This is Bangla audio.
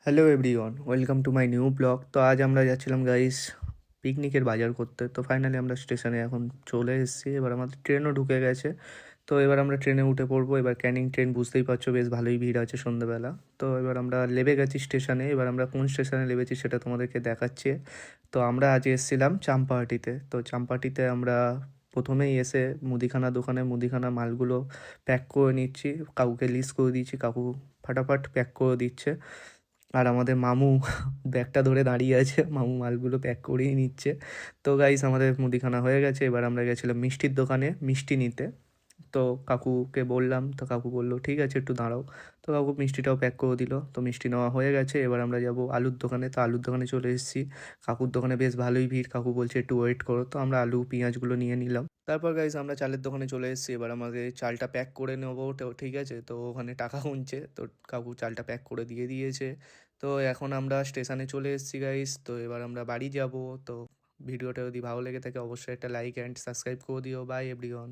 Hello everyone, welcome to my new blog. তো আজ আমরা যাচ্ছিলাম গাইস পিকনিকের বাজার করতে। তো ফাইনালি আমরা স্টেশনে এখন চলে এসেছি। এবার আমাদের ট্রেনও ঢুকে গেছে। তো এবার আমরা ট্রেনে উঠে পড়বো। এবার ক্যানিং ট্রেন, বুঝতেই পারছো বেশ ভালোই ভিড় আছে সন্ধ্যেবেলা। তো এবার আমরা নেমে গেছি স্টেশনে। এবার আমরা কোন স্টেশনে নেমেছি সেটা তোমাদেরকে দেখাচ্ছি। তো আমরা আজ এসেছিলাম চাম্পাহাটিতে। তো চাম্পাহাটিতে আমরা প্রথমেই এসে মুদিখানা দোকানে মুদিখানা মালগুলো প্যাক করে নিচ্ছি। কাকুকে লিস্ট করে দিচ্ছি, কাকু ফাটাফাট প্যাক করে দিচ্ছে। আর আমাদের মামু ব্যাগটা ধরে দাঁড়িয়ে আছে, মামু মালগুলো প্যাক করেই নিচ্ছে। তো গাইস আমাদের মুদিখানা হয়ে গেছে। এবার আমরা গেছিলাম মিষ্টির দোকানে মিষ্টি নিতে। তো কাকুকে বললাম, তো কাকু বললো ঠিক আছে একটু দাঁড়াও। তো কাকু মিষ্টিটাও প্যাক করে দিল। তো মিষ্টি নেওয়া হয়ে গেছে। এবার আমরা যাব আলুর দোকানে। তো আলুর দোকানে চলে এসেছি। কাকুর দোকানে বেশ ভালোই ভিড়। কাকু বলছে একটু ওয়েট করো। তো আমরা আলু পেঁয়াজগুলো নিয়ে নিলাম। তারপর গাইস আমরা চালের দোকানে চলে এসেছি। এবার আমাদের চালটা প্যাক করে নেবো। তো ঠিক আছে, তো ওখানে টাকা গুনছে। তো কাকু চালটা প্যাক করে দিয়ে দিয়েছে। তো এখন আমরা স্টেশনে চলে এসেছি গাইস। তো এবার আমরা বাড়ি যাব। তো ভিডিওটা যদি ভালো লেগে থাকে অবশ্যই একটা লাইক অ্যান্ড সাবস্ক্রাইব করে দিও। By everyone.